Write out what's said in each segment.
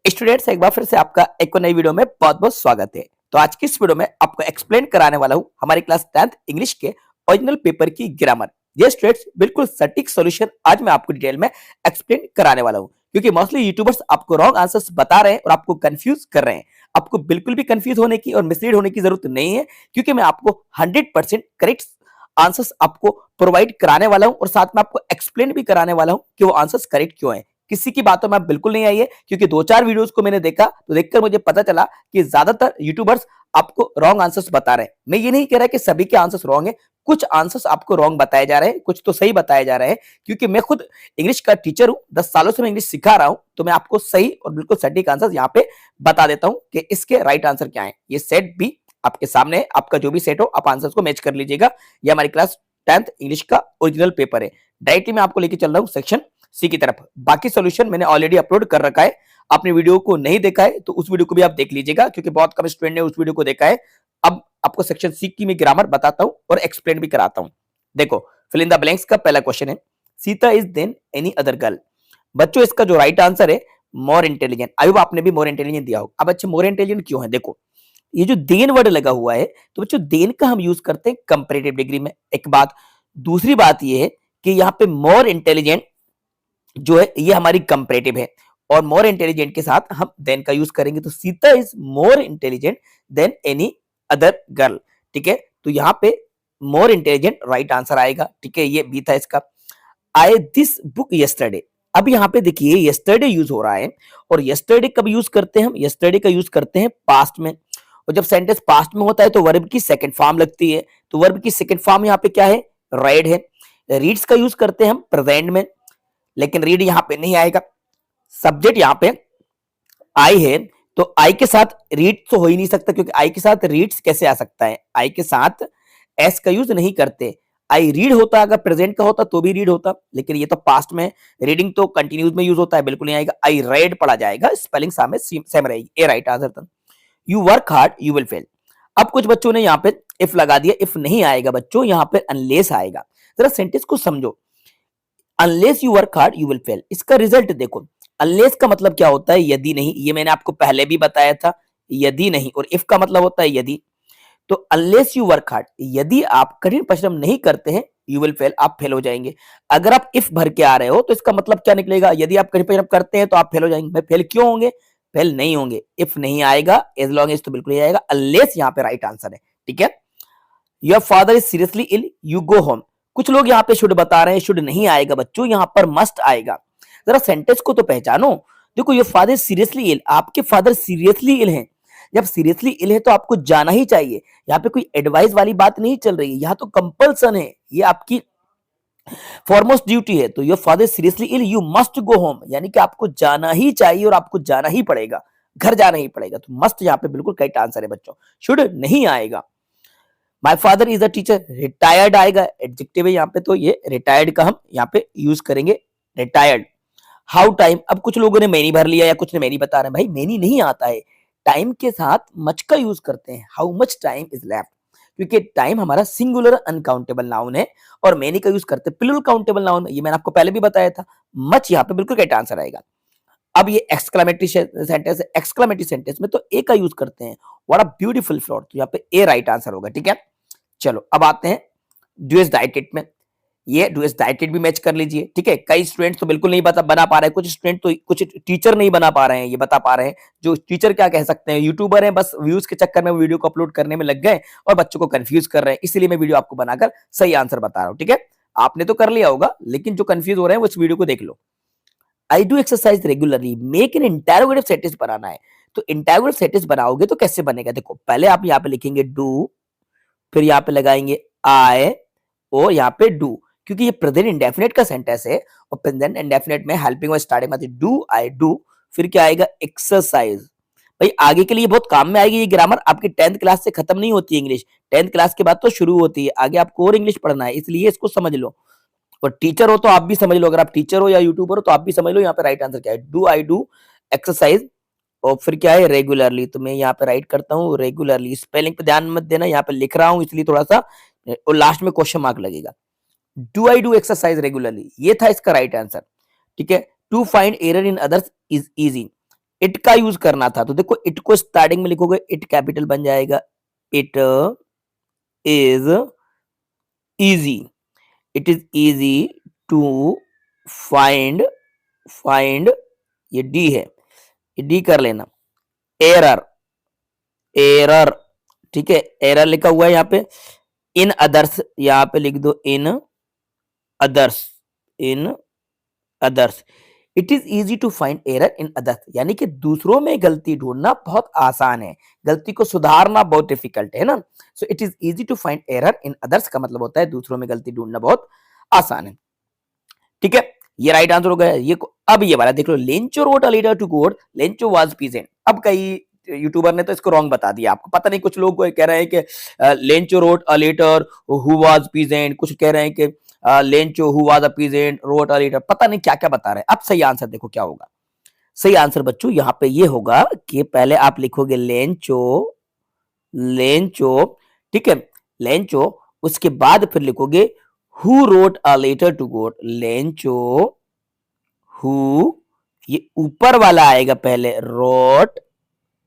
Students, एक बार फिर से आपका एक और नई वीडियो में बहुत बहुत स्वागत है। तो आज की इस वीडियो में आपको एक्सप्लेन कराने वाला हूँ हमारी क्लास 10th इंग्लिश के ओरिजिनल पेपर की ग्रामर। ये स्टूडेंट्स बिल्कुल सटीक सॉल्यूशन आज मैं आपको डिटेल में एक्सप्लेन कराने वाला हूँ, क्योंकि मोस्टली यूट्यूबर्स आपको रॉन्ग आंसर्स बता रहे हैं और आपको कंफ्यूज कर रहे हैं। आपको बिल्कुल भी कंफ्यूज होने की और मिसलीड होने की जरूरत नहीं है, क्योंकि मैं आपको 100% करेक्ट आंसर्स आपको प्रोवाइड कराने वाला हूं और साथ में आपको एक्सप्लेन भी कराने वाला हूं कि वो आंसर्स करेक्ट क्यों है। किसी की बातों में आप बिल्कुल नहीं आइए, क्योंकि दो चार वीडियोस को मैंने देखा तो देखकर मुझे पता चला कि ज्यादातर यूट्यूबर्स आपको रॉन्ग आंसर्स बता रहे हैं। मैं ये नहीं कह रहा कि सभी के आंसर्स रॉन्ग है, कुछ आंसर्स आपको रॉन्ग बताए जा रहे हैं, कुछ तो सही बताए जा रहे हैं। क्योंकि मैं खुद इंग्लिश का टीचर हूं, 10 सालों से मैं इंग्लिश सिखा रहा हूं, तो मैं आपको सही और बिल्कुल सटीक आंसर यहाँ पे बता देता हूं कि इसके राइट आंसर क्या है। ये सेट भी आपके सामने है, आपका जो भी सेट हो आप आंसर्स को मैच कर लीजिएगा। ये हमारी क्लास 10th इंग्लिश का ओरिजिनल पेपर है। डायरेक्टली मैं आपको लेके चल रहा हूँ सेक्शन सी की तरफ। बाकी सॉल्यूशन मैंने ऑलरेडी अपलोड कर रखा है। आपने वीडियो को नहीं देखा है तो उस वीडियो को भी आप देख लीजिएगा, क्योंकि बहुत कम स्टूडेंट ने उस वीडियो को देखा है। अब आपको सेक्शन सी की मैं ग्रामर बताता हूँ और एक्सप्लेन भी कराता हूँ। देखो, फिल इन द ब्लैंक्स का पहला क्वेश्चन है, Sita is than any other girl. बच्चों, इसका जो राइट आंसर है मोर इंटेलिजेंट। आई होप आपने भी मोर इंटेलिजेंट दिया हो। अब अच्छा, मोर इंटेलिजेंट क्यों है? देखो, ये जो देन वर्ड लगा हुआ है, तो बच्चों देन का हम यूज करते हैं कंपैरेटिव डिग्री में, एक बात। दूसरी बात ये है कि यहाँ पे मोर इंटेलिजेंट जो है ये हमारी कंपैरेटिव है, और मोर इंटेलिजेंट के साथ हम देन का यूज करेंगे। तो Sita is more intelligent then any other girl. ठीक है, तो यहाँ पे मोर इंटेलिजेंट राइट आंसर आएगा। ठीक है, ये बी था इसका। आई दिस बुक यस्टरडे। अब यहाँ पे देखिए यस्टरडे यूज हो रहा है, और यस्टरडे कब यूज करते हैं हम? यस्टरडे का यूज करते हैं पास्ट में, और जब सेंटेंस पास्ट में होता है तो वर्ब की सेकंड फॉर्म लगती है। तो वर्ब की सेकंड फॉर्म यहाँ पे क्या है? रेड है। रीड्स का यूज करते हैं हम प्रेजेंट में, लेकिन रीड यहाँ पे नहीं आएगा। सब्जेक्ट यहाँ पे आई है, तो आई के साथ रीड तो हो ही नहीं सकता, क्योंकि आई के साथ रीड्स कैसे आ सकता है? आई के साथ एस का यूज नहीं करते। आई रीड होता, अगर प्रेजेंट का होता तो भी रीड होता, लेकिन ये तो पास्ट में। रीडिंग तो कंटिन्यूस में यूज होता है, बिल्कुल नहीं आएगा। आई रेड पढ़ा जाएगा, स्पेलिंग सामने सेम रहेगी। ए राइट आंसर था। You work hard you will fail. अब कुछ बच्चों ने यहाँ पे इफ लगा दिया, इफ नहीं आएगा बच्चों, यहाँ पे अनलेस आएगा। जरा सेंटेंस को समझो। Unless you work hard you will fail, इसका रिजल्ट देखो। अनलेस का मतलब क्या होता है? यदि नहीं। ये मैंने आपको पहले भी बताया था, यदि नहीं। और इफ का मतलब होता है यदि। तो अनलेस यू वर्क हार्ड, यदि आप कठिन परिश्रम नहीं करते हैं, यू विल फेल, आप फेल हो जाएंगे। अगर आप इफ भर के आ रहे हो तो इसका मतलब क्या निकलेगा? यदि आप कठिन परिश्रम करते हैं तो आप फेल हो जाएंगे। भाई फेल क्यों होंगे? फेल नहीं होंगे। इफ नहीं आएगा, एज लॉन्ग एज तो बिल्कुल नहीं आएगा। अनलेस यहाँ पे राइट आंसर है। ठीक है, your father is seriously ill you go home. कुछ लोग यहाँ पे शुड बता रहे हैं, शुड नहीं आएगा बच्चों, यहाँ पर मस्ट आएगा। जरा सेंटेंस को तो पहचानो। देखो, योर फादर सीरियसली इल, आपके फादर सीरियसली इल हैं। जब सीरियसली इल है तो आपको जाना ही चाहिए। यहाँ पे कोई एडवाइस वाली बात नहीं चल रही है, यहाँ तो कंपल्सन है, ये आपकी फॉरमोस्ट ड्यूटी है। तो your father seriously ill you must go home, यानी कि आपको जाना ही चाहिए और आपको जाना ही पड़ेगा, घर जाना ही पड़ेगा। तो मस्ट यहाँ पे बिल्कुल करेक्ट आंसर है बच्चों। शुड नहीं आएगा। My father is a teacher, retired आएगा, एडजेक्टिव है यहाँ पे, तो ये रिटायर्ड का हम यहाँ पे यूज करेंगे, रिटायर्ड। हाउ टाइम, अब कुछ लोगों ने मैनी भर लिया या कुछ ने मैनी बता रहे हैं। भाई मैनी नहीं आता है, टाइम के साथ मच का यूज करते हैं। How much time is left, क्योंकि टाइम हमारा सिंगुलर अनकाउंटेबल नाउन है, और मैनी का यूज करते हैं प्लूरल काउंटेबल नाउन में। ये मैंने आपको पहले भी बताया था। मच यहाँ पे बिल्कुल करेक्ट आंसर आएगा। अब ये एक्सक्लेमेटरी सेंटेंस है, एक्सक्लेमेटरी सेंटेंस में तो ए का यूज करते हैं। व्हाट अ ब्यूटीफुल फ्लोर, तो यहाँ पे ए राइट आंसर होगा। ठीक है, चलो अब आते हैं डूएस डाइटेड में। ये डूएस डाइटेड भी मैच कर लीजिए। ठीक है, कई स्टूडेंट्स तो बिल्कुल नहीं बना पा रहे हैं, कुछ स्टूडेंट तो कुछ टीचर नहीं बना पा रहे हैं, ये बता पा रहे हैं। जो टीचर क्या कह सकते हैं, यूट्यूबर हैं, बस व्यूज के चक्कर में वीडियो को अपलोड करने में लग गए और बच्चों को कंफ्यूज कर रहे हैं। इसलिए मैं वीडियो आपको बनाकर सही आंसर बता रहा हूँ। ठीक है, आपने तो कर लिया होगा, लेकिन जो कंफ्यूज हो रहे हैं वो इस वीडियो को देख लो। I do exercise regularly, make an interrogative sentence बनाना है। तो इंटेरोगेटिव सेंटेंस बनाओगे तो कैसे बनेगा? देखो, पहले आप यहाँ पे लिखेंगे डू, फिर यहाँ पे लगाएंगे आई, और यहाँ पे डू, क्योंकि ये प्रेजेंट इंडेफिनिट का सेंटेंस है, और प्रेजेंट इंडेफिनिट में हेल्पिंग वर्ब स्टार्टिंग में डू आई डू, फिर क्या आएगा? एक्सरसाइज। भाई आगे के लिए बहुत काम में आएगी ये ग्रामर। आपकी 10th क्लास से खत्म नहीं होती है इंग्लिश, 10th क्लास के बाद तो शुरू होती है। आगे आपको और इंग्लिश पढ़ना है, इसलिए इसको समझ लो। और टीचर हो तो आप भी समझ लो, अगर आप टीचर हो या यूट्यूबर हो तो आप भी समझ लो यहाँ पे राइट आंसर क्या है। डू आई डू एक्सरसाइज, और फिर क्या है? रेगुलरली। तो मैं यहाँ पे राइट करता हूँ रेगुलरली। स्पेलिंग पे ध्यान मत देना, यहाँ पे लिख रहा हूँ इसलिए थोड़ा सा, और लास्ट में क्वेश्चन मार्क लगेगा। Do I do exercise regularly, ये था इसका राइट आंसर। ठीक है, to find error in others is easy. It का यूज करना था, तो देखो इट को स्टार्टिंग में लिखोगे, इट कैपिटल बन जाएगा, it is easy, it is easy to find, find ये डी है, ये डी कर लेना, एरर, एरर, ठीक है, एरर लिखा हुआ है यहाँ पे, इन अदर्स यहाँ पे लिख दो, in others, in others, it is easy to find error in others, यानी कि दूसरों में गलती ढूंढना बहुत आसान है, गलती को सुधारना बहुत डिफिकल्ट है ना। So it is easy to find error in others का मतलब होता है दूसरों में गलती ढूंढना बहुत आसान है, ठीक है, ये राइट आंसर हो गया। ये अब ये वाला देख लो, Lencho wrote a letter to God, Lencho was peasant. अब कई यूट्यूबर ने तो इसको रॉन्ग बता दिया, आपको पता नहीं, कुछ लोग कह रहे हैं कि Lencho wrote a letter who was peasant, कुछ कह रहे हैं कि Lencho who was a peasant wrote a letter, पता नहीं क्या क्या बता रहे हैं। अब सही आंसर देखो क्या होगा, सही आंसर बच्चों यहाँ पे ये होगा कि पहले आप लिखोगे लेंचो, लेंचो, ठीक है, लेंचो, उसके बाद फिर लिखोगे who wrote a letter to God, Lencho who, ये ऊपर वाला आएगा पहले, wrote,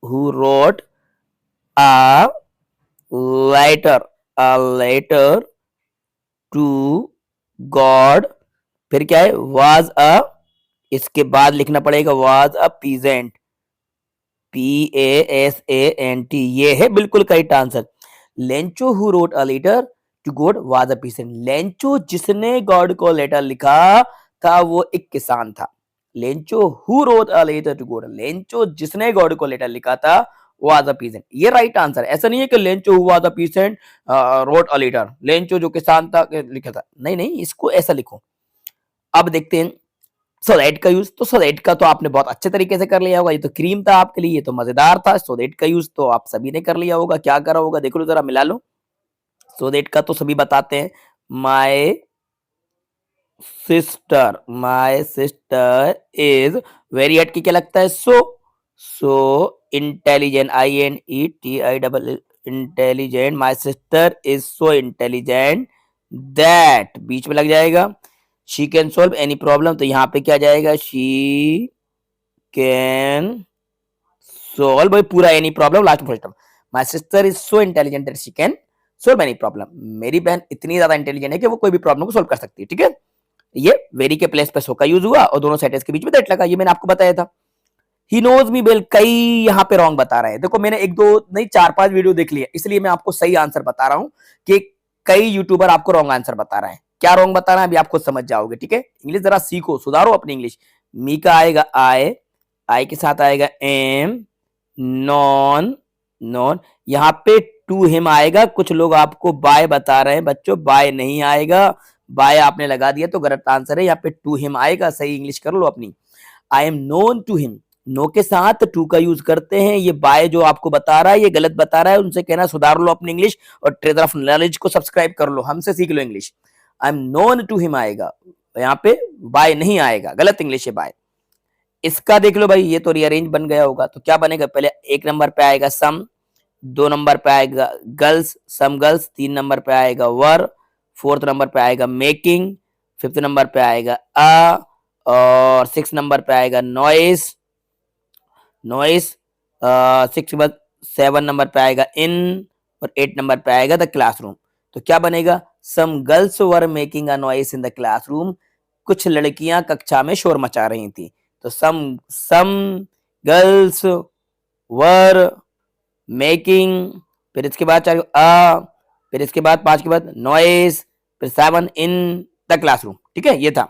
who wrote a letter, a letter to God, फिर क्या है, वाज अ, इसके बाद लिखना पड़ेगा वाज अ पीजेंट, PASANT, ये है बिल्कुल correct answer. Lencho who wrote a letter to God was a peasant, Lencho जिसने गॉड को लेटर लिखा था वो एक किसान था। Lencho who wrote a letter to God, Lencho जिसने गॉड को लेटर लिखा था वाज अ पीसेंट, ये राइट आंसर। ऐसा नहीं है कि Lencho who was a peasant wrote a letter, Lencho जो किसान था लिखा था, नहीं नहीं, इसको ऐसा लिखो। अब देखते हैं सो दैट का यूज, तो सो दैट का तो आपने बहुत अच्छे तरीके से कर लिया होगा, ये तो क्रीम था आपके लिए, ये तो मजेदार था। सो दैट का यूज तो आप सभी ने कर लिया होगा, क्या करा होगा देखो लो जरा, मिला लो। सो दैट का तो सभी बताते हैं, my sister, my sister is, very हट के क्या लगता है, so, so intelligent, INETI, intelligent, my sister is so intelligent that, बीच में लग जाएगा, she can solve any problem, तो यहाँ पे क्या जाएगा, शी कैन सॉल्व, भाई पूरा any problem last first term, my sister is so intelligent that she can solve any problem, मेरी बहन इतनी ज्यादा इंटेलिजेंट है कि वो कोई भी प्रॉब्लम को सॉल्व कर सकती है, ठीक है। ये वेरी के प्लेस पे सो का यूज हुआ और दोनों सेंटेंस के बीच में दैट लगा, ये मैंने आपको बताया था। ही नोज मी वेल, कई यहाँ पे रॉन्ग बता रहे हैं, देखो मैंने एक दो नहीं चार पांच वीडियो देख लिया, इसलिए मैं आपको सही आंसर बता रहा हूं कि कई यूट्यूबर आपको रॉन्ग आंसर बता रहे हैं, क्या रॉन्ग बता रहे हैं अभी आपको समझ जाओगे, ठीक है। इंग्लिश जरा सीखो, सुधारो अपनी इंग्लिश। मी का आएगा आई, आई के साथ आएगा एम, नॉन, नॉन, यहाँ पे टू हिम आएगा, कुछ लोग आपको बाय बता रहे हैं बच्चों, बाय नहीं आएगा, बाय आपने लगा दिया तो गलत आंसर है, यहाँ पे टू हिम आएगा, सही इंग्लिश कर लो अपनी। I am known to him, know के साथ टू का यूज करते हैं, ये बाय जो आपको बता रहा है ये गलत बता रहा है, उनसे कहना सुधार लो अपनी इंग्लिश, और ट्रेजर ऑफ नॉलेज को सब्सक्राइब कर लो, हमसे सीख लो English. I am known to him आएगा, यहाँ पे बाय नहीं आएगा, गलत इंग्लिश है बाय। इसका देख लो भाई, ये तो रीअरेंज बन गया होगा, तो क्या बनेगा, पहले एक नंबर पे आएगा सम, दो नंबर पे आएगा गर्ल्स, सम गर्ल्स, तीन नंबर पे आएगा वर, फोर्थ नंबर पे आएगा मेकिंग, फिफ्थ नंबर पे आएगा अ, और सिक्स नंबर पे आएगा नॉइस, नॉइस, सिक्स के बाद सेवन नंबर पे आएगा इन, और एट नंबर पे आएगा द क्लासरूम। तो क्या बनेगा, some girls were making a noise in the classroom, कुछ लड़कियां कक्षा में शोर मचा रही थी, तो सम गर्ल्स वर मेकिंग, फिर इसके बाद चार फिर इसके बाद पांच के बाद नॉइस, फिर सेवन इन द क्लासरूम, ठीक है, ये था।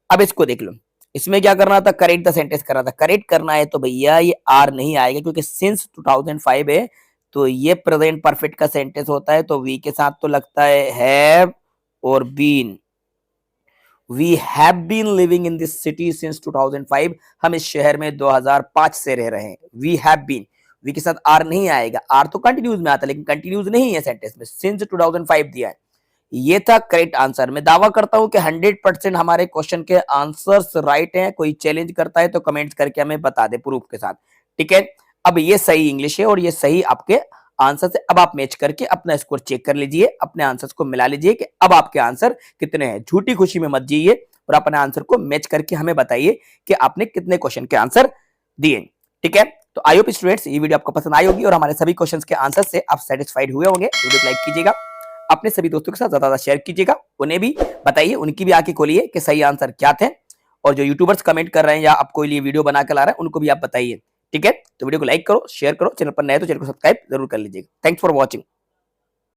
अब इसको देख लो, इसमें क्या करना था, करेक्ट द सेंटेंस करना था, करेक्ट करना है तो भैया ये आर नहीं आएगा, क्योंकि सिंस 2005 है, तो ये प्रेजेंट परफेक्ट का सेंटेंस होता है, तो वी के साथ तो लगता है हैव और been, we have been living in this city since 2005, हम इस शहर में 2005 से रह रहे हैं, वी हैव बीन, वी के साथ आर नहीं आएगा, आर तो कंटिन्यूज में आता है लेकिन कंटिन्यूज नहीं है सेंटेंस में, सिंस 2005 दिया है। ये था करेक्ट आंसर। मैं दावा करता हूं कि 100% हमारे क्वेश्चन के आंसर्स राइट हैं, कोई चैलेंज करता है तो कमेंट्स करके हमें बता दे प्रूफ के साथ, ठीक है। अब ये सही इंग्लिश है और ये सही आपके आंसर से, अब आप मैच करके अपना स्कोर चेक कर लीजिए, अपने आंसर्स को मिला लीजिए कि अब आपके आंसर कितने हैं, झूठी खुशी में मत जाइए और अपने आंसर को मैच करके हमें बताइए कि आपने कितने क्वेश्चन के आंसर दिए। ठीक है, तो आई होप स्टूडेंट्स ये वीडियो आपको पसंद आई होगी और हमारे सभी क्वेश्चंस के आंसर से आप सेटिस्फाइड हुए होंगे। वीडियो को लाइक कीजिएगा, अपने सभी दोस्तों के साथ ज्यादा शेयर कीजिएगा, उन्हें भी बताइए, उनकी भी आंखें खोलिए कि सही आंसर क्या थे। और जो यूट्यूबर्स कमेंट कर रहे हैं या आपको लिए वीडियो बना कर ला रहे हैं उनको भी आप बताइए। ठीक है, तो वीडियो को लाइक करो, शेयर करो, चैनल पर नए तो चैनल को सब्सक्राइब जरूर कर लीजिएगा। Thanks for watching.